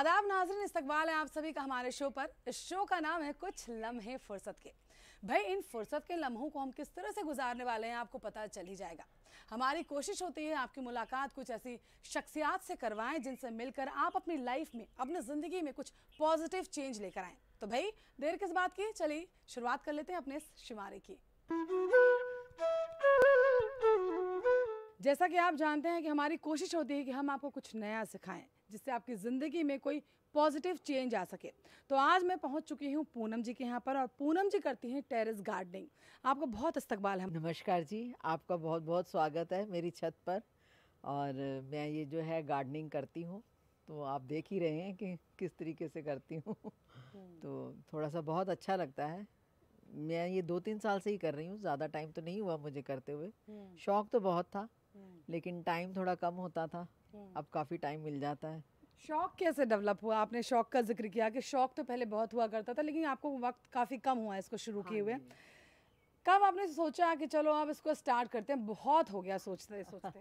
आदाब नाज़रीन, इस्तकबाल है आप सभी का हमारे शो पर। इस शो का नाम है कुछ लम्हे फुर्सत के। भाई इन फुर्सत के लम्हों को हम किस तरह से गुजारने वाले हैं आपको पता चल ही जाएगा। हमारी कोशिश होती है आपकी मुलाकात कुछ ऐसी शख्सियात से करवाएं जिनसे मिलकर आप अपनी लाइफ में, अपनी ज़िंदगी में कुछ पॉजिटिव चेंज लेकर आएँ। तो भाई देर किस बात की, चलिए शुरुआत कर लेते हैं अपने इस शुमारे की। जैसा कि आप जानते हैं कि हमारी कोशिश होती है कि हम आपको कुछ नया सिखाएं जिससे आपकी ज़िंदगी में कोई पॉजिटिव चेंज आ सके। तो आज मैं पहुंच चुकी हूं पूनम जी के यहाँ पर और पूनम जी करती हैं टेरेस गार्डनिंग। आपको बहुत इस्तकबाल है। नमस्कार जी, आपका बहुत बहुत स्वागत है मेरी छत पर। और मैं ये जो है गार्डनिंग करती हूँ, तो आप देख ही रहे हैं कि किस तरीके से करती हूँ। तो थोड़ा सा बहुत अच्छा लगता है। मैं ये 2-3 साल से ही कर रही हूँ, ज़्यादा टाइम तो नहीं हुआ मुझे करते हुए। शौक़ तो बहुत था लेकिन टाइम थोड़ा कम होता था, अब काफ़ी टाइम मिल जाता है। शौक कैसे डेवलप हुआ? आपने शौक का जिक्र किया कि शौक तो पहले बहुत हुआ करता था लेकिन आपको वक्त काफ़ी कम हुआ इसको शुरू किए हुए। कब आपने सोचा कि चलो अब इसको स्टार्ट करते हैं? बहुत हो गया सोचते सोचते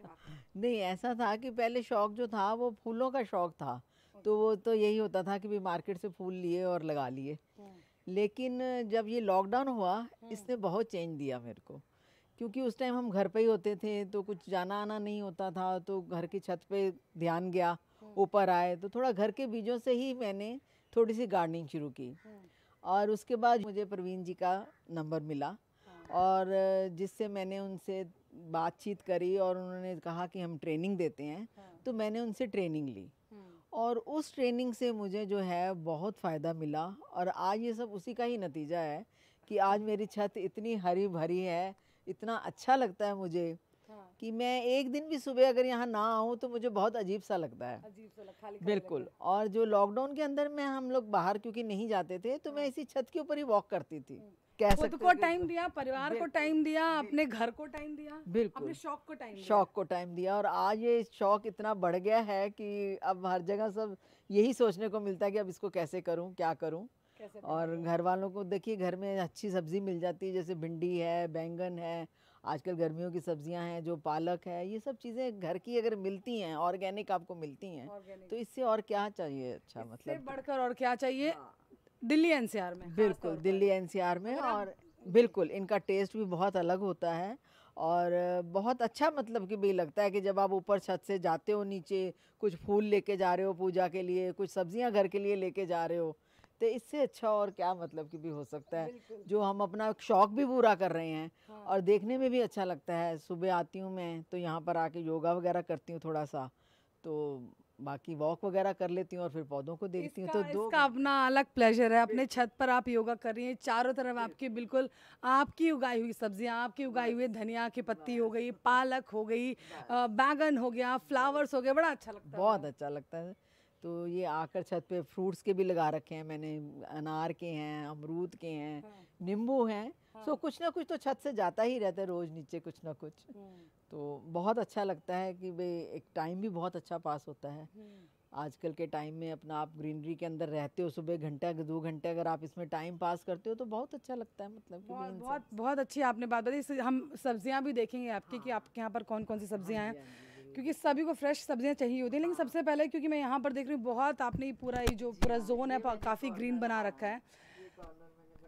नहीं, ऐसा था कि पहले शौक जो था वो फूलों का शौक था, तो वो तो यही होता था कि भी मार्केट से फूल लिए और लगा लिए। लेकिन जब ये लॉकडाउन हुआ इसने बहुत चेंज दिया मेरे को, क्योंकि उस टाइम हम घर पे ही होते थे तो कुछ जाना आना नहीं होता था, तो घर की छत पे ध्यान गया, ऊपर आए तो थोड़ा घर के बीजों से ही मैंने थोड़ी सी गार्डनिंग शुरू की। और उसके बाद मुझे प्रवीण जी का नंबर मिला और जिससे मैंने उनसे बातचीत करी और उन्होंने कहा कि हम ट्रेनिंग देते हैं, तो मैंने उनसे ट्रेनिंग ली और उस ट्रेनिंग से मुझे जो है बहुत फ़ायदा मिला। और आज ये सब उसी का ही नतीजा है कि आज मेरी छत इतनी हरी भरी है, इतना अच्छा लगता है मुझे कि मैं एक दिन भी सुबह अगर यहाँ ना आऊँ तो मुझे बहुत अजीब सा लगता है। अजीब सा खाली बिल्कुल। और जो लॉकडाउन के अंदर में हम लोग बाहर क्योंकि नहीं जाते थे, तो मैं इसी छत के ऊपर ही वॉक करती थी। कह खुद सकते को टाइम दिया, परिवार को टाइम दिया, अपने घर को टाइम दिया, बिल्कुल अपने शौक को टाइम दिया। शौक को टाइम दिया। और आज ये शौक इतना बढ़ गया है कि अब हर जगह सब यही सोचने को मिलता है कि अब इसको कैसे करूं, क्या करूं। और घर वालों को देखिए, घर में अच्छी सब्जी मिल जाती है, जैसे भिंडी है, बैंगन है, आजकल गर्मियों की सब्जियां हैं जो पालक है, ये सब चीज़ें घर की अगर मिलती हैं, ऑर्गेनिक आपको मिलती हैं, तो इससे और क्या चाहिए। अच्छा, मतलब बढ़कर और क्या चाहिए। दिल्ली एनसीआर में, बिल्कुल दिल्ली एनसीआर में। और बिल्कुल इनका टेस्ट भी बहुत अलग होता है और बहुत अच्छा, मतलब कि भी लगता है कि जब आप ऊपर छत से जाते हो नीचे, कुछ फूल लेके जा रहे हो पूजा के लिए, कुछ सब्जियां घर के लिए लेके जा रहे हो, तो इससे अच्छा और क्या मतलब कि भी हो सकता है। जो हम अपना शौक भी पूरा कर रहे हैं और देखने में भी अच्छा लगता है। सुबह आती हूँ मैं तो यहाँ पर आके योगा वगैरह करती हूँ थोड़ा सा, तो बाकी वॉक वगैरह कर लेती हूँ और फिर पौधों को देखती हूँ। तो इसका अपना अलग प्लेजर है। अपने छत पर आप योगा कर रही हैं, चारों तरफ आपकी बिल्कुल आपकी उगाई हुई सब्जियां, आपकी उगाई हुई धनिया की पत्ती हो गई, पालक हो गई, बैगन हो गया, फ्लावर्स हो गए, बड़ा अच्छा लगता है। बहुत अच्छा लगता है। तो ये आकर छत पे फ्रूट्स के भी लगा रखे हैं मैंने, अनार के हैं, अमरूद के हैं, नींबू हैं। सो कुछ ना कुछ तो छत से जाता ही रहता है रोज नीचे, कुछ ना कुछ। तो बहुत अच्छा लगता है कि भाई एक टाइम भी बहुत अच्छा पास होता है। आजकल के टाइम में अपना आप ग्रीनरी के अंदर रहते हो, सुबह घंटा 2 घंटे अगर आप इसमें टाइम पास करते हो तो बहुत अच्छा लगता है। मतलब कि बहुत बहुत अच्छी आपने बात बताई। हम सब्जियां भी देखेंगे आपकी कि आपके यहाँ पर कौन कौन सी सब्जियां हैं, क्योंकि सभी को फ्रेश सब्जियां चाहिए होती हैं। लेकिन सबसे पहले क्योंकि मैं यहाँ पर देख रही हूँ बहुत आपने पूरा ये जो पूरा जोन है काफ़ी ग्रीन बना रखा है।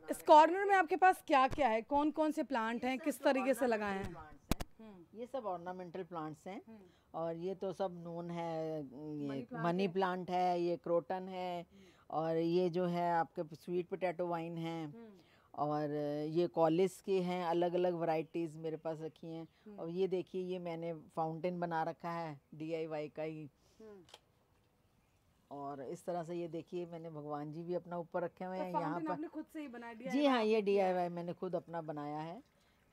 इस कॉर्नर में आपके पास क्या क्या है, कौन कौन से प्लांट हैं, किस तरीके से लगाए हैं? ये सब ऑर्नामेंटल प्लांट्स हैं और ये तो सब नोन है। ये मनी प्लांट है, ये क्रोटन है, और ये जो है आपके स्वीट पोटैटो वाइन है, और ये कॉलिस के हैं, अलग अलग वैरायटीज़ मेरे पास रखी हैं। और ये देखिए, ये मैंने फाउंटेन बना रखा है DIY का ही। और इस तरह से ये देखिए, मैंने भगवान जी भी अपना ऊपर रखे हुए हैं यहाँ पर। आपने खुद से ही बनाया? जी हाँ, ये DIY मैंने खुद अपना बनाया है,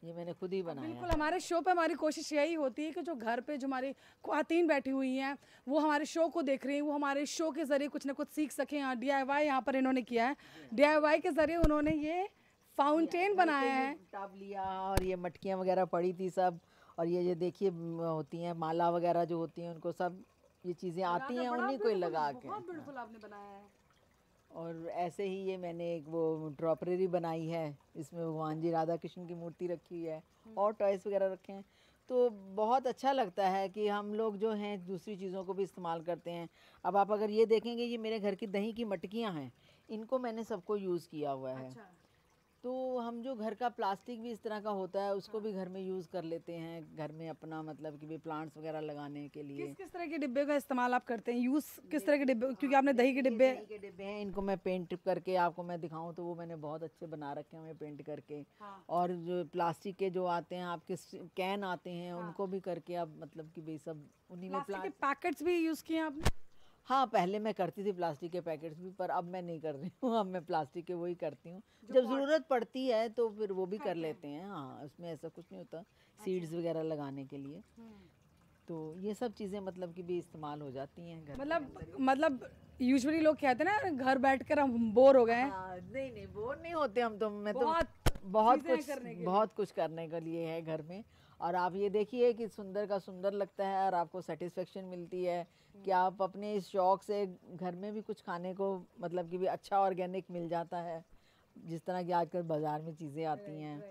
ये मैंने खुद ही बनाया। बिल्कुल, हमारे शो पे हमारी कोशिश यही होती है कि जो घर पे जो हमारी ख्वातीन बैठी हुई हैं वो हमारे शो को देख रही हैं, वो हमारे शो के ज़रिए कुछ ना कुछ सीख सकें। DIY यहाँ पर इन्होंने किया है, DIY के ज़रिए उन्होंने ये फाउंटेन बनाया है। टब लिया और ये मटकियाँ वगैरह पड़ी थी सब, और ये देखिए होती हैं माला वगैरह जो होती हैं, उनको सब ये चीज़ें आती हैं, उन्हीं को ही लगा के। बहुत ब्यूटीफुल आपने बनाया है। और ऐसे ही ये मैंने एक वो ड्रॉपरी बनाई है, इसमें भगवान जी राधा कृष्ण की मूर्ति रखी हुई है और टॉयस वगैरह रखे हैं। तो बहुत अच्छा लगता है कि हम लोग जो हैं दूसरी चीज़ों को भी इस्तेमाल करते हैं। अब आप अगर ये देखेंगे, ये मेरे घर की दही की मटकियाँ हैं, इनको मैंने सबको यूज़ किया हुआ है। अच्छा। तो हम जो घर का प्लास्टिक भी इस तरह का होता है उसको भी घर में यूज़ कर लेते हैं, घर में अपना मतलब कि भी प्लांट्स वगैरह लगाने के लिए। किस किस तरह के डिब्बे का इस्तेमाल आप करते हैं, यूज़ किस तरह के डिब्बे, क्योंकि आपने दही के डिब्बे। दही के डिब्बे हैं, इनको मैं पेंट करके आपको मैं दिखाऊं तो वो मैंने बहुत अच्छे बना रखे हैं पेंट करके। हाँ। और जो प्लास्टिक के जो आते हैं आपके कैन आते हैं, उनको भी करके आप मतलब कि भी सब उन्हीं में प्लास्टिक के पैकेट्स भी यूज़ किए हैं आपने? हाँ, पहले मैं करती थी प्लास्टिक के पैकेट्स भी, पर अब मैं नहीं कर रही हूँ। अब मैं प्लास्टिक के वही करती हूँ, जब ज़रूरत पड़ती है तो फिर वो भी कर लेते हैं। हाँ, उसमें ऐसा कुछ नहीं होता, सीड्स वगैरह लगाने के लिए। तो ये सब चीज़ें मतलब कि भी इस्तेमाल हो जाती हैं घर के अंदर। मतलब यूजुअली लोग कहते हैं ना घर बैठकर हम बोर हो गए हैं। हाँ, नहीं नहीं बोर नहीं होते हम तो। मैं तो बहुत बहुत चीज़ें कुछ करने के लिए। बहुत कुछ करने के लिए है घर में। और आप ये देखिए कि सुंदर का सुंदर लगता है और आपको सेटिस्फेक्शन मिलती है कि आप अपने इस शौक से घर में भी कुछ खाने को मतलब कि भी अच्छा ऑर्गेनिक मिल जाता है। जिस तरह की आजकल बाजार में चीज़ें आती हैं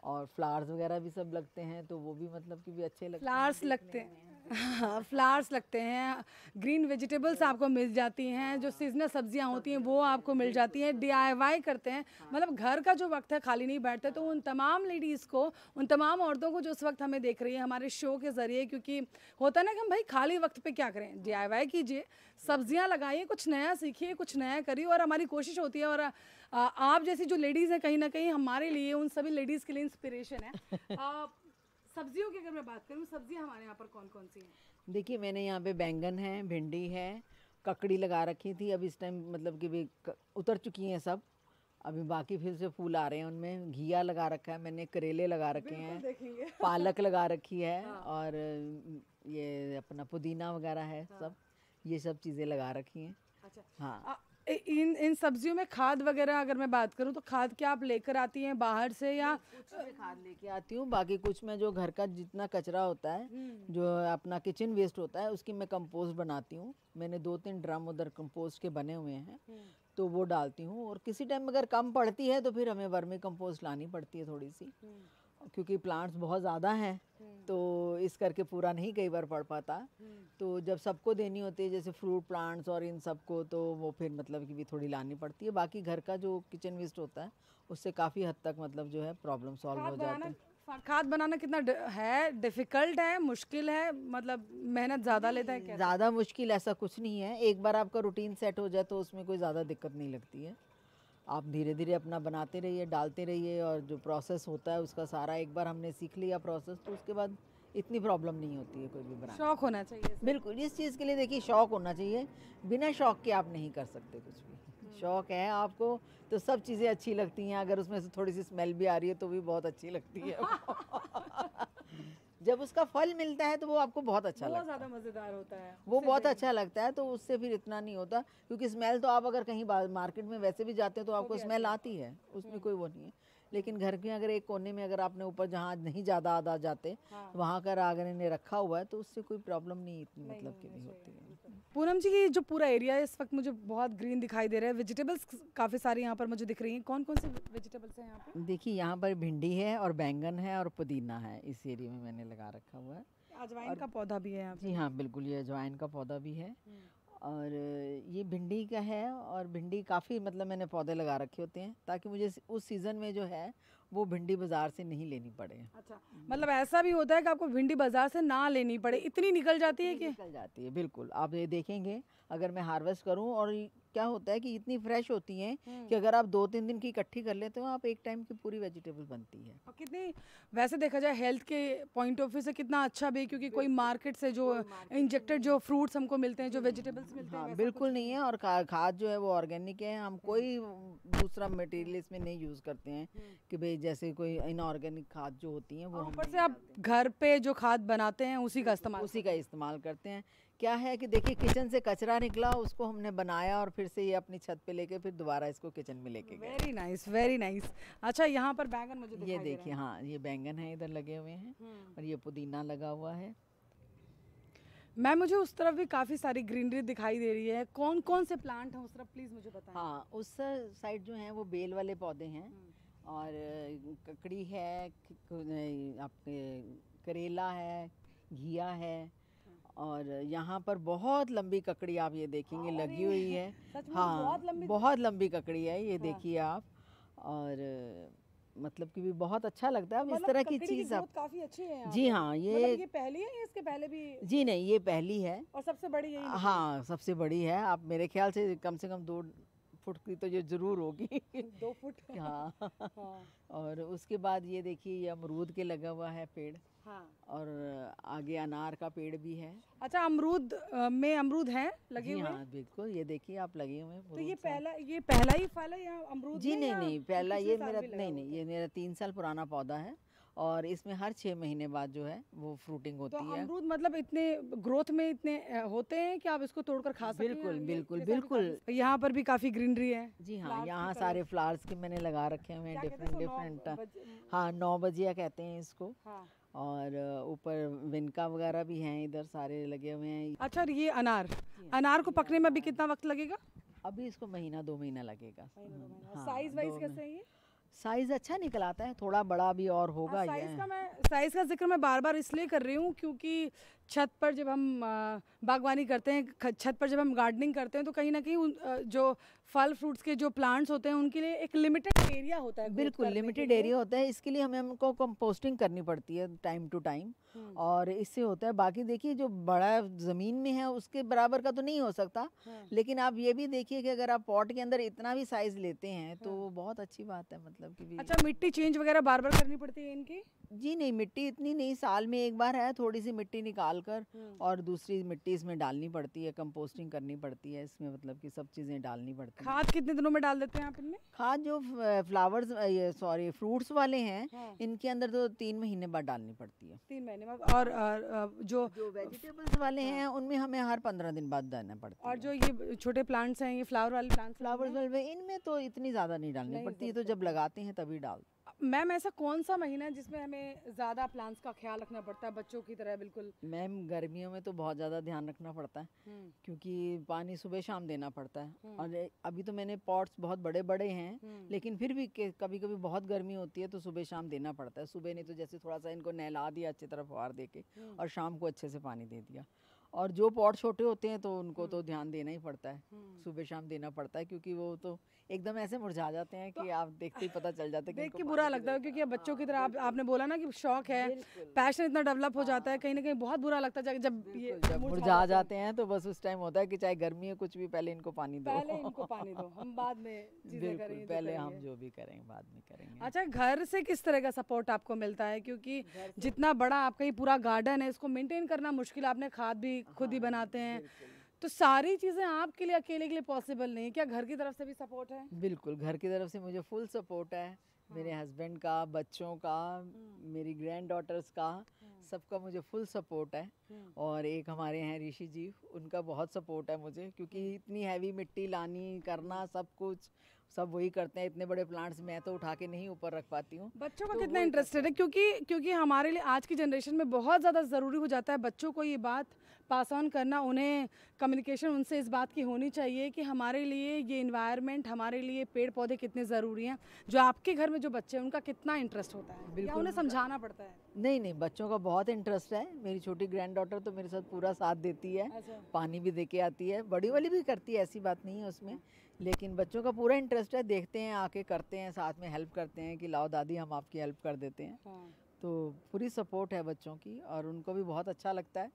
और फ्लावर्स वगैरह भी सब लगते हैं, तो वो भी मतलब कि भी अच्छे लगते हैं फ्लावर्स लगते हैं, हाँ, फ्लावर्स लगते हैं, ग्रीन वेजिटेबल्स आपको मिल जाती हैं, जो सीजनल सब्जियां होती हैं वो आपको मिल जाती हैं, डीआईवाई करते हैं। मतलब घर का जो वक्त है खाली नहीं बैठते। तो उन तमाम लेडीज़ को, उन तमाम औरतों को जो इस वक्त हमें देख रही है हमारे शो के ज़रिए, क्योंकि होता है ना कि हम भाई खाली वक्त पे क्या करें, डीआईवाई कीजिए, सब्जियां लगाइए, कुछ नया सीखिए, कुछ नया करिए। और हमारी कोशिश होती है, और आप जैसी जो लेडीज़ हैं कहीं ना कहीं हमारे लिए, उन सभी लेडीज़ के लिए इंस्पिरेशन है। सब्जियों की अगर मैं बात करूँ, सब्जियां हमारे यहाँ पर कौन कौन सी हैं? देखिए, मैंने यहाँ पे बैंगन है, भिंडी है, ककड़ी लगा रखी थी। अब इस टाइम मतलब कि भी उतर चुकी हैं सब। अभी बाकी फिर से फूल आ रहे हैं उनमें। घिया लगा रखा है मैंने, करेले लगा रखे हैं, देखेंगे। पालक लगा रखी है, और ये अपना पुदीना वगैरह है सब। ये सब चीज़ें लगा रखी हैं। अच्छा। हाँ, इन सब्जियों में खाद वगैरह अगर मैं बात करूं, तो खाद क्या आप लेकर आती हैं बाहर से, या कुछ मैं खाद लेके आती हूँ, बाकी कुछ मैं जो घर का जितना कचरा होता है, जो अपना किचन वेस्ट होता है, उसकी मैं कंपोस्ट बनाती हूँ। मैंने 2-3 ड्रम उधर कंपोस्ट के बने हुए हैं, तो वो डालती हूँ। और किसी टाइम अगर कम पड़ती है तो फिर हमें वर्मी कंपोस्ट लानी पड़ती है थोड़ी सी, क्योंकि प्लांट्स बहुत ज़्यादा हैं, तो इस करके पूरा नहीं कई बार पड़ पाता। तो जब सबको देनी होती है, जैसे फ्रूट प्लांट्स और इन सबको, तो वो फिर मतलब कि भी थोड़ी लानी पड़ती है। बाकी घर का जो किचन वेस्ट होता है उससे काफ़ी हद तक मतलब जो है प्रॉब्लम सॉल्व हो जाते हैं। खाद बनाना कितना है, डिफिकल्ट है, मुश्किल है, मतलब मेहनत ज़्यादा लेता है क्या? ज़्यादा मुश्किल ऐसा कुछ नहीं है। एक बार आपका रूटीन सेट हो जाए तो उसमें कोई ज़्यादा दिक्कत नहीं लगती है। आप धीरे धीरे अपना बनाते रहिए, डालते रहिए, और जो प्रोसेस होता है उसका सारा एक बार हमने सीख लिया प्रोसेस, तो उसके बाद इतनी प्रॉब्लम नहीं होती है कोई भी बनाने। शौक होना चाहिए। बिल्कुल, इस चीज़ के लिए देखिए शौक होना चाहिए। बिना शौक के आप नहीं कर सकते कुछ भी। शौक है आपको तो सब चीज़ें अच्छी लगती हैं। अगर उसमें से थोड़ी सी स्मेल भी आ रही है तो भी बहुत अच्छी लगती है। जब उसका फल मिलता है तो वो आपको बहुत अच्छा लगता है, ज़्यादा मज़ेदार होता है वो बहुत अच्छा लगता है। तो उससे फिर इतना नहीं होता, क्योंकि स्मेल तो आप अगर कहीं मार्केट में वैसे भी जाते हैं तो आपको स्मेल आती है, उसमें कोई वो नहीं है। लेकिन घर के अगर एक कोने में अगर आपने ऊपर जहाँ नहीं ज़्यादा आदा जाते, वहाँ कर अगर इन्हें रखा हुआ है तो उससे कोई प्रॉब्लम नहीं इतनी मतलब की नहीं होती है। पूनम जी, ये जो पूरा एरिया है इस वक्त मुझे बहुत ग्रीन दिखाई दे रहा है, वेजिटेबल्स काफ़ी सारी यहाँ पर मुझे दिख रही हैं। कौन कौन सी वेजिटेबल्स हैं यहाँ पे? देखिए, यहाँ पर भिंडी है और बैंगन है और पुदीना है, इस एरिया में मैंने लगा रखा हुआ है। अजवाइन का पौधा भी है यहाँ पे। जी हाँ, बिल्कुल, ये अजवाइन का पौधा भी है। और ये भिंडी का है, और भिंडी काफ़ी मतलब मैंने पौधे लगा रखे होते हैं ताकि मुझे उस सीज़न में जो है वो भिंडी बाज़ार से नहीं लेनी पड़े। अच्छा, मतलब ऐसा भी होता है कि आपको भिंडी बाजार से ना लेनी पड़े, इतनी निकल जाती है कि? निकल जाती है, बिल्कुल। आप ये देखेंगे, अगर मैं हार्वेस्ट करूं, और क्या होता है कि इतनी फ्रेश होती हैं कि अगर आप 2-3 दिन की इकट्ठी कर लेते हो, आप एक टाइम की पूरी वेजिटेबल बनती है। और कितनी, वैसे देखा जाए हेल्थ के पॉइंट ऑफ व्यू से कितना अच्छा भी है, क्योंकि कोई मार्केट से जो इंजेक्टेड जो फ्रूट्स हमको मिलते हैं, जो वेजिटेबल्स मिलते हैं, हाँ, वैसा बिल्कुल नहीं है। और खाद जो है वो ऑर्गेनिक है। हम कोई दूसरा मटेरियल इसमें नहीं यूज़ करते हैं कि भाई जैसे कोई इनऑर्गेनिक खाद जो होती हैं वो हम ऊपर से आप घर पे जो खाद बनाते हैं उसी का इस्तेमाल करते हैं। क्या है कि देखिए, किचन से कचरा निकला, उसको हमने बनाया और फिर से ये अपनी छत पे लेके फिर दोबारा इसको किचन में लेके गए। Very nice, very nice. अच्छा, यहाँ पर बैंगन मुझे दिखाई ये दे देखिए, हाँ, ये बैंगन है इधर लगे हुए हैं, और ये पुदीना लगा हुआ है। मैम, मुझे उस तरफ भी काफ़ी सारी ग्रीनरी दिखाई दे रही है। कौन कौन से प्लांट हैं उस तरफ, प्लीज़ मुझे बताएं। हाँ, उस साइड जो है वो बेल वाले पौधे हैं, और ककड़ी है, आपके करेला है, घिया है, और यहाँ पर बहुत लंबी ककड़ी आप ये देखेंगे लगी हुई है। सच में हाँ, बहुत लंबी ककड़ी है, ये हाँ। देखिए आप। और मतलब कि भी बहुत अच्छा लगता है। अब इस मतलब तरह की ककड़ी चीज़ ग्रोथ आप। काफी अच्छी है यहाँ जी पे। हाँ, मतलब ये पहली है या इसके पहले भी? जी नहीं, ये पहली है। और सबसे बड़ी यही निकली? हाँ, सबसे बड़ी है। आप मेरे ख्याल से कम 2 फुट की तो ये ज़रूर होगी। 2 फुट। हाँ। हाँ और उसके बाद ये देखिए, ये अमरूद के लगा हुआ है पेड़, हाँ। और आगे अनार का पेड़ भी है। अच्छा, अमरूद में अमरूद हैं लगे जी हुए? हाँ, बिल्कुल, ये देखिए आप लगे हुए हैं तो ये अमरूद सब। पहला ही फल है या अमरूद जी में, नहीं या नहीं, पहला पिछले ये साल मेरा भी लगा नहीं हुआ नहीं, था? ये मेरा 3 साल पुराना पौधा है, और इसमें हर 6 महीने बाद जो है वो फ्रूटिंग तो होती है। अमरूद मतलब इतने ग्रोथ में इतने होते हैं कि आप इसको तोड़कर खा सकते हैं? बिल्कुल ये बिल्कुल कैसा भी खा बिल्कुल। सकते हैं? यहाँ पर भी काफी ग्रीनरी है। जी हाँ, फ्लावर्स की यहाँ कलर। सारे फ्लावर्स के मैंने लगा रखे हुए हैं, क्या कहते हैं डिफरेंट इसको? डिफरेंट। हाँ, 9 बजिया कहते हैं इसको। हाँ। और ऊपर विनका वगैरह भी हैं, इधर सारे लगे हुए हैं। अच्छा, और ये अनार, हाँ, अनार को ये पकने में अभी अनार। कितना वक्त लगेगा? अभी इसको महीना 2 महीना लगेगा। हाँ, साइज वाइज 2 कैसे है ये? साइज अच्छा निकल आता है, थोड़ा बड़ा भी और होगा ये। साइज का जिक्र मैं बार बार इसलिए कर रही हूँ क्योंकि छत पर जब हम बागवानी करते हैं, छत पर जब हम गार्डनिंग करते हैं, तो कहीं ना कहीं जो फल फ्रूट्स के जो प्लांट्स होते हैं उनके लिए एक लिमिटेड एरिया होता है। बिल्कुल लिमिटेड एरिया होता है, इसके लिए हमें हमको कंपोस्टिंग करनी पड़ती है टाइम टू टाइम, और इससे होता है। बाकी देखिए, जो बड़ा ज़मीन में है उसके बराबर का तो नहीं हो सकता, लेकिन आप ये भी देखिए कि अगर आप पॉट के अंदर इतना भी साइज लेते हैं तो वो बहुत अच्छी बात है, मतलब कि भी। अच्छा, मिट्टी चेंज वगैरह बार बार करनी पड़ती है इनकी? जी नहीं, मिट्टी इतनी नहीं, साल में एक बार है, थोड़ी सी मिट्टी निकाल कर और दूसरी मिट्टी इसमें डालनी पड़ती है, कंपोस्टिंग करनी पड़ती है इसमें, मतलब कि सब चीज़ें डालनी पड़ती हैं। खाद कितने दिनों में डाल देते हैं आप इनमें? खाद जो फ्लावर्स, ये सॉरी फ्रूट्स वाले हैं, इनके अंदर तो 3 महीने बाद डालनी पड़ती है। 3 महीने में। और जो वेजिटेबल्स वाले हैं उनमें हमें हर 15 दिन बाद डालना पड़ता है। और जो ये छोटे प्लांट्स हैं, ये फ्लावर वाले प्लांट्स, फ्लावर्स वाले इनमें तो इतनी ज़्यादा नहीं डालनी पड़ती है, तो जब लगाते हैं तभी डाल। मैम ऐसा कौन सा महीना है जिसमें हमें ज़्यादा प्लांट्स का ख्याल रखना पड़ता है, बच्चों की तरह बिल्कुल? मैम, गर्मियों में तो बहुत ज़्यादा ध्यान रखना पड़ता है, क्योंकि पानी सुबह शाम देना पड़ता है। और अभी तो मैंने पॉट्स बहुत बड़े बड़े हैं, लेकिन फिर भी कभी कभी बहुत गर्मी होती है तो सुबह शाम देना पड़ता है। सुबह नहीं तो जैसे थोड़ा सा इनको नहला दिया अच्छी तरह फुहार दे के, और शाम को अच्छे से पानी दे दिया। और जो पॉट छोटे होते हैं तो उनको तो ध्यान देना ही पड़ता है, सुबह शाम देना पड़ता है, क्योंकि वो तो एकदम ऐसे मुरझा जाते हैं कि आप देखते ही पता चल जाता है कि देख इनको के पानी बुरा की लगता है, ज़रूरत क्योंकि अब बच्चों की तरह आपने बोला ना कि शौक है, पैशन इतना डेवलप हो जाता है, कहीं ना कहीं बहुत बुरा लगता है जब ये जब मुरझा जाते हैं। तो बस उस टाइम होता है कि चाहे गर्मी है कुछ भी, पहले इनको पानी दो। पहले इनको पानी दो, हम बाद में चीजें बिल्कुल, करेंगे, जो पहले करेंगे। हम जो भी करेंगे बाद में करेंगे। अच्छा, घर से किस तरह का सपोर्ट आपको मिलता है? क्योंकि जितना बड़ा आपका ये पूरा गार्डन है, इसको मेंटेन करना मुश्किल, आपने खाद भी खुद ही बनाते हैं, तो सारी चीजें आपके लिए अकेले के लिए पॉसिबल नहीं, क्या घर की तरफ से भी सपोर्ट है? बिल्कुल, घर की तरफ से मुझे फुल सपोर्ट है, मेरे हस्बैंड का, बच्चों का, मेरी ग्रैंड डॉटर्स का, सबका मुझे फुल सपोर्ट है। और एक हमारे हैं ऋषि जी, उनका बहुत सपोर्ट है मुझे, क्योंकि इतनी हैवी मिट्टी लानी करना सब कुछ सब वही करते हैं। इतने बड़े प्लांट्स मैं तो उठा के नहीं ऊपर रख पाती हूँ। बच्चों का कितना इंटरेस्टेड है? क्योंकि हमारे लिए आज की जनरेशन में बहुत ज़्यादा ज़रूरी हो जाता है बच्चों को ये बात पास ऑन करना, उन्हें कम्युनिकेशन उनसे इस बात की होनी चाहिए कि हमारे लिए ये इन्वायरमेंट, हमारे लिए पेड़ पौधे कितने ज़रूरी हैं। जो आपके घर में जो बच्चे हैं उनका कितना इंटरेस्ट होता है, या उन्हें समझाना पड़ता है? नहीं नहीं, बच्चों का बहुत इंटरेस्ट है। मेरी छोटी ग्रैंड डॉटर तो मेरे साथ पूरा साथ देती है, पानी भी दे के आती है, बड़ी वाली भी करती है, ऐसी बात नहीं है उसमें, लेकिन बच्चों का पूरा इंटरेस्ट है। देखते हैं, आके करते हैं, साथ में हेल्प करते हैं कि लाओ दादी हम आपकी हेल्प कर देते हैं। तो पूरी सपोर्ट है बच्चों की, और उनको भी बहुत अच्छा लगता है।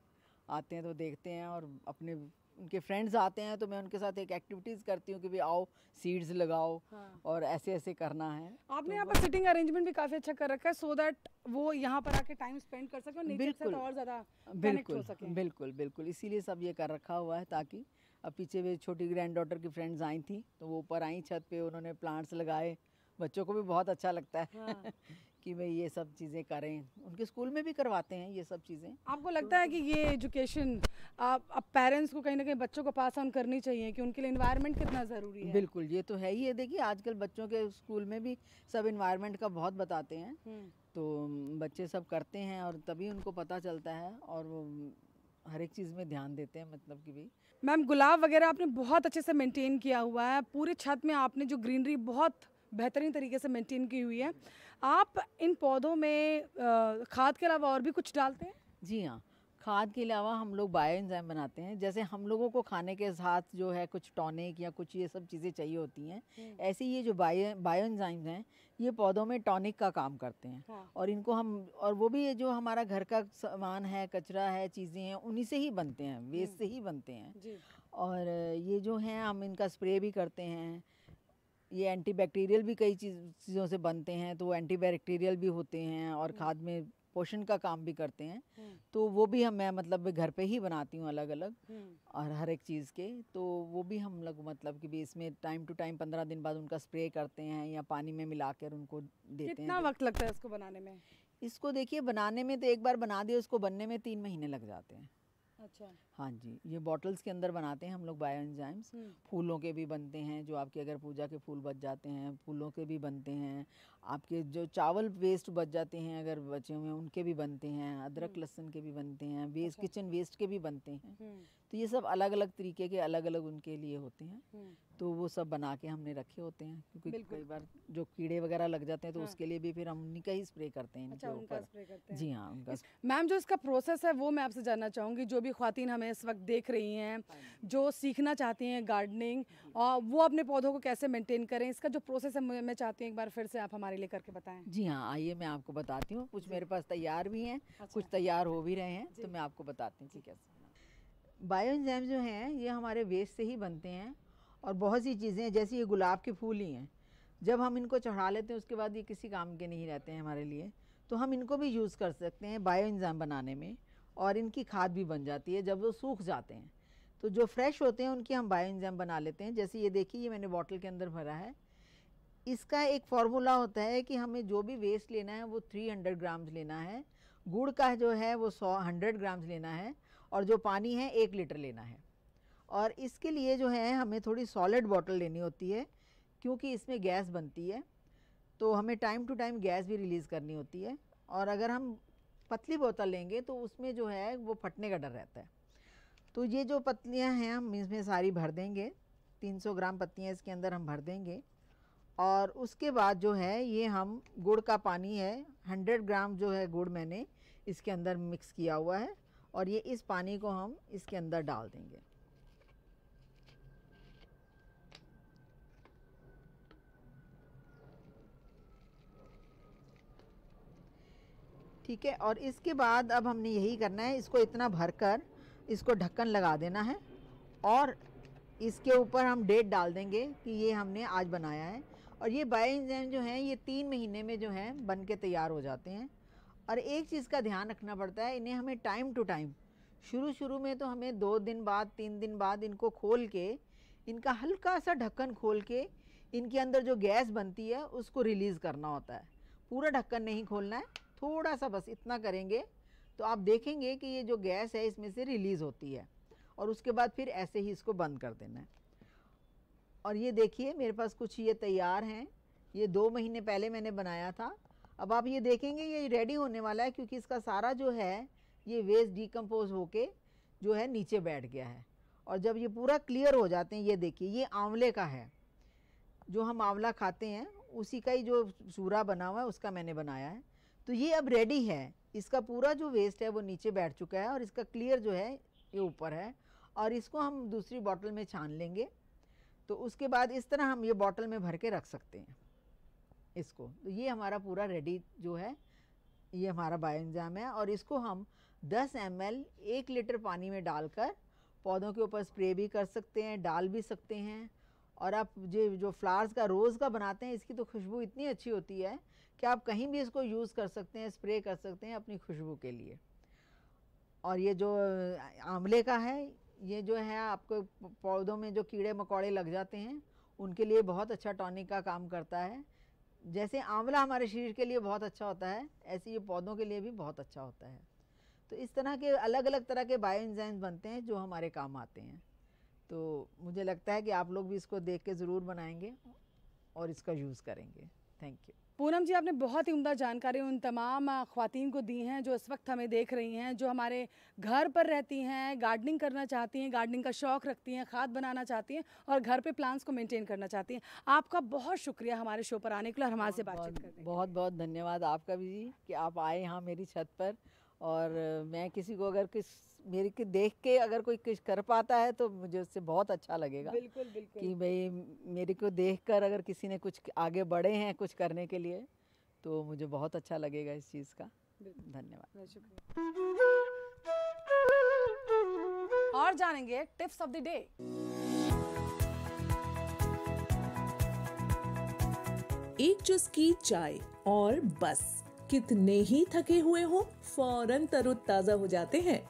आते हैं तो देखते हैं, और अपने उनके फ्रेंड्स आते हैं तो मैं उनके साथ एक एक्टिविटीज़ करती हूँ कि भाई आओ सीड्स लगाओ, और ऐसे ऐसे करना है। आपने यहाँ पर सिटिंग अरेंजमेंट भी काफ़ी अच्छा कर रखा है, सो दैट वो यहाँ पर आके टाइम स्पेंड कर सके और नेचर से तो और ज़्यादा कनेक्ट हो सके। बिल्कुल बिल्कुल, इसीलिए सब ये कर रखा हुआ है, ताकि अब पीछे भी छोटी ग्रैंड डॉटर की फ्रेंड्स आई थी तो वो ऊपर आई छत पे, उन्होंने प्लांट्स लगाए, बच्चों को भी बहुत अच्छा लगता है कि भाई ये सब चीज़ें करें। उनके स्कूल में भी करवाते हैं ये सब चीज़ें। आपको लगता है कि ये एजुकेशन अब पेरेंट्स को कहीं ना कहीं बच्चों को पास ऑन करनी चाहिए कि उनके लिए एनवायरनमेंट कितना ज़रूरी है? बिल्कुल, ये तो है ही है। देखिए आजकल बच्चों के स्कूल में भी सब एनवायरनमेंट का बहुत बताते हैं, तो बच्चे सब करते हैं, और तभी उनको पता चलता है, और वो हर एक चीज़ में ध्यान देते हैं, मतलब कि भी। मैम, गुलाब वगैरह आपने बहुत अच्छे से मेंटेन किया हुआ है, पूरी छत में आपने जो ग्रीनरी बहुत बेहतरीन तरीके से मेंटेन की हुई है। आप इन पौधों में खाद के अलावा और भी कुछ डालते हैं? जी हाँ, खाद के अलावा हम लोग बायो एंजाइम बनाते हैं। जैसे हम लोगों को खाने के साथ जो है कुछ टॉनिक या कुछ ये सब चीज़ें चाहिए होती हैं, ऐसे ये जो बायो एंजाइम्स हैं ये पौधों में टॉनिक का काम करते हैं। हाँ। और इनको हम, और वो भी ये जो हमारा घर का सामान है, कचरा है, चीज़ें हैं, उन्हीं से ही बनते हैं, वेस्ट से ही बनते हैं। जी। और ये जो हैं हम इनका स्प्रे भी करते हैं। ये एंटीबैक्टीरियल भी कई चीज़ों से बनते हैं, तो वो एंटीबैक्टीरियल भी होते हैं और खाद में पोषण का काम भी करते हैं। तो वो भी मैं मतलब घर पे ही बनाती हूँ अलग अलग, और हर एक चीज़ के। तो वो भी हम लोग मतलब कि भी इसमें टाइम टू टाइम 15 दिन बाद उनका स्प्रे करते हैं या पानी में मिलाकर उनको देते हैं। कितना वक्त लगता है इसको बनाने में? इसको देखिए, बनाने में तो एक बार बना दिया, उसको बनने में 3 महीने लग जाते हैं। अच्छा। हाँ जी, ये बॉटल्स के अंदर बनाते हैं हम लोग बायो एंजाइम्स। फूलों के भी बनते हैं, जो आपके अगर पूजा के फूल बच जाते हैं, फूलों के भी बनते हैं। आपके जो चावल वेस्ट बच जाते हैं अगर बचे हुए हैं, उनके भी बनते हैं। अदरक लहसुन के भी बनते हैं, वेस्ट किचन वेस्ट के भी बनते हैं। तो ये सब अलग अलग तरीके के अलग अलग उनके लिए होते हैं। तो वो सब बना के हमने रखे होते हैं, क्योंकि कई बार जो कीड़े वगैरह लग जाते हैं तो उसके लिए भी फिर हम उन्हीं का ही स्प्रे करते हैं इनके ऊपर। जी हाँ, उनका। मैम, जो इसका प्रोसेस है वो मैं आपसे जानना चाहूँगी। जो भी ख्वातीन हमें इस वक्त देख रही हैं, जो सीखना चाहती हैं गार्डनिंग, और वो अपने पौधों को कैसे मेंटेन करें, इसका जो प्रोसेस है मैं चाहती हूँ एक बार फिर से आप हमारे लिए करके बताएं। जी हाँ, आइए मैं आपको बताती हूँ। कुछ मेरे पास तैयार भी हैं, कुछ तैयार हो भी रहे हैं, तो मैं आपको बताती हूँ कि कैसे। बायो एंजाइम जो हैं ये हमारे वेस्ट से ही बनते हैं। और बहुत सी चीज़ें हैं, जैसे ये गुलाब के फूल ही हैं, जब हम इनको चढ़ा लेते हैं उसके बाद ये किसी काम के नहीं रहते हैं हमारे लिए, तो हम इनको भी यूज़ कर सकते हैं बायो एंजाइम बनाने में। और इनकी खाद भी बन जाती है जब वो सूख जाते हैं। तो जो फ्रेश होते हैं उनकी हम बायो एंजाइम बना लेते हैं। जैसे ये देखिए, ये मैंने बॉटल के अंदर भरा है। इसका एक फार्मूला होता है कि हमें जो भी वेस्ट लेना है वो 300 ग्राम्स लेना है। गुड़ का जो है वो 100 ग्राम्स लेना है। और जो पानी है 1 लीटर लेना है। और इसके लिए जो है हमें थोड़ी सॉलिड बॉटल लेनी होती है, क्योंकि इसमें गैस बनती है, तो हमें टाइम टू टाइम गैस भी रिलीज़ करनी होती है। और अगर हम पतली बोतल लेंगे तो उसमें जो है वो फटने का डर रहता है। तो ये जो पत्तियाँ हैं हम इसमें सारी भर देंगे। 300 ग्राम पत्तियाँ इसके अंदर हम भर देंगे। और उसके बाद जो है ये हम गुड़ का पानी है, 100 ग्राम जो है गुड़ मैंने इसके अंदर मिक्स किया हुआ है, और ये इस पानी को हम इसके अंदर डाल देंगे। ठीक है। और इसके बाद अब हमने यही करना है, इसको इतना भरकर इसको ढक्कन लगा देना है। और इसके ऊपर हम डेट डाल देंगे कि ये हमने आज बनाया है। और ये बायो एंजाइम जो हैं ये 3 महीने में जो है बन के तैयार हो जाते हैं। और एक चीज़ का ध्यान रखना पड़ता है, इन्हें हमें टाइम टू टाइम, शुरू में तो हमें 2 दिन बाद 3 दिन बाद इनको खोल के, इनका हल्का सा ढक्कन खोल के इनके अंदर जो गैस बनती है उसको रिलीज़ करना होता है। पूरा ढक्कन नहीं खोलना है, थोड़ा सा बस इतना करेंगे तो आप देखेंगे कि ये जो गैस है इसमें से रिलीज़ होती है। और उसके बाद फिर ऐसे ही इसको बंद कर देना है। और ये देखिए मेरे पास कुछ ये तैयार हैं, ये 2 महीने पहले मैंने बनाया था। अब आप ये देखेंगे ये रेडी होने वाला है, क्योंकि इसका सारा जो है ये वेस्ट डिकम्पोज होके जो है नीचे बैठ गया है। और जब ये पूरा क्लियर हो जाते हैं, ये देखिए ये आंवले का है, जो हम आंवला खाते हैं उसी का ही जो सूरा बना हुआ है उसका मैंने बनाया है। तो ये अब रेडी है, इसका पूरा जो वेस्ट है वो नीचे बैठ चुका है और इसका क्लियर जो है ये ऊपर है। और इसको हम दूसरी बॉटल में छान लेंगे। तो उसके बाद इस तरह हम ये बॉटल में भर के रख सकते हैं इसको। तो ये हमारा पूरा रेडी जो है ये हमारा बायो एंजाइम है। और इसको हम 10 ml 1 लीटर पानी में डालकर पौधों के ऊपर स्प्रे भी कर सकते हैं, डाल भी सकते हैं। और आप जो फ्लावर्स का रोज़ का बनाते हैं, इसकी तो खुशबू इतनी अच्छी होती है कि आप कहीं भी इसको यूज़ कर सकते हैं, स्प्रे कर सकते हैं अपनी खुशबू के लिए। और ये जो आंवले का है, ये जो है आपको पौधों में जो कीड़े मकोड़े लग जाते हैं उनके लिए बहुत अच्छा टॉनिक का काम करता है। जैसे आंवला हमारे शरीर के लिए बहुत अच्छा होता है, ऐसे ये पौधों के लिए भी बहुत अच्छा होता है। तो इस तरह के अलग अलग तरह के बायो एंजाइम्स बनते हैं जो हमारे काम आते हैं। तो मुझे लगता है कि आप लोग भी इसको देख के ज़रूर बनाएंगे और इसका यूज़ करेंगे। Thank you. पूनम जी, आपने बहुत ही उम्दा जानकारी उन तमाम ख़वातीन को दी हैं जो इस वक्त हमें देख रही हैं, जो हमारे घर पर रहती हैं, गार्डनिंग करना चाहती हैं, गार्डनिंग का शौक़ रखती हैं, खाद बनाना चाहती हैं और घर पे प्लांट्स को मेंटेन करना चाहती हैं। आपका बहुत शुक्रिया हमारे शो पर आने के लिए और हमारे से बातचीत करने के लिए। बहुत बहुत धन्यवाद आपका भी जी कि आप आए यहाँ मेरी छत पर। और मैं किसी को अगर मेरे के देख के अगर कोई कुछ कर पाता है तो मुझे उससे बहुत अच्छा लगेगा। बिल्कुल बिल्कुल। कि भाई मेरे को देखकर अगर किसी ने कुछ आगे बढ़े हैं कुछ करने के लिए तो मुझे बहुत अच्छा लगेगा इस चीज़ का। धन्यवाद। शुक्रिया। और जानेंगे टिप्स ऑफ द डे। एक चुस्की चाय और बस कितने ही थके हुए हो फौरन तरोताजा हो जाते हैं।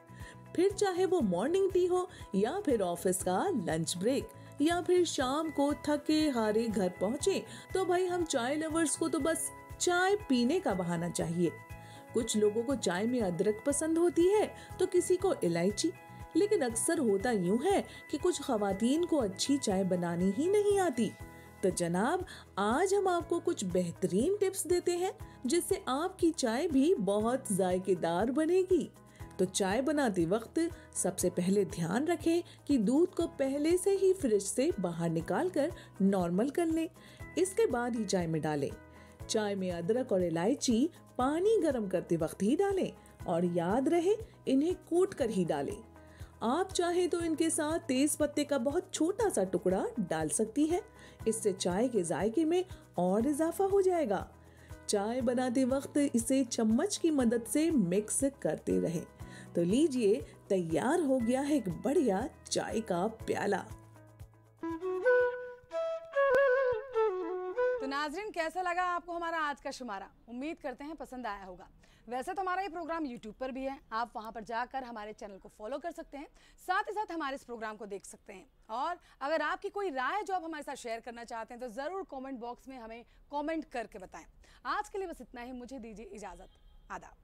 फिर चाहे वो मॉर्निंग टी हो या फिर ऑफिस का लंच ब्रेक या फिर शाम को थके हारे घर पहुंचे, तो भाई हम चाय लवर्स को तो बस चाय पीने का बहाना चाहिए। कुछ लोगों को चाय में अदरक पसंद होती है तो किसी को इलायची, लेकिन अक्सर होता यूं है कि कुछ खवातीन को अच्छी चाय बनानी ही नहीं आती। तो जनाब, आज हम आपको कुछ बेहतरीन टिप्स देते हैं जिससे आपकी चाय भी बहुत जायकेदार बनेगी। तो चाय बनाते वक्त सबसे पहले ध्यान रखें कि दूध को पहले से ही फ्रिज से बाहर निकालकर नॉर्मल कर लें। इसके बाद ही चाय में डालें। चाय में अदरक और इलायची पानी गर्म करते वक्त ही डालें और याद रहे इन्हें कूट कर ही डालें। आप चाहे तो इनके साथ तेज पत्ते का बहुत छोटा सा टुकड़ा डाल सकती है। इससे चाय के जायके में और इजाफा हो जाएगा। चाय बनाते वक्त इसे चम्मच की मदद से मिक्स करते रहें। तो लीजिए, तैयार हो गया है एक बढ़िया चाय का प्याला। तो नाजरीन, कैसा लगा आपको हमारा आज का शुमारा? उम्मीद करते हैं पसंद आया होगा। वैसे तो हमारा ये प्रोग्राम YouTube पर भी है, आप वहां पर जाकर हमारे चैनल को फॉलो कर सकते हैं, साथ ही साथ हमारे इस प्रोग्राम को देख सकते हैं। और अगर आपकी कोई राय है जो आप हमारे साथ शेयर करना चाहते हैं तो ज़रूर कमेंट बॉक्स में हमें कमेंट करके बताएं। आज के लिए बस इतना ही, मुझे दीजिए इजाज़त। आदाब।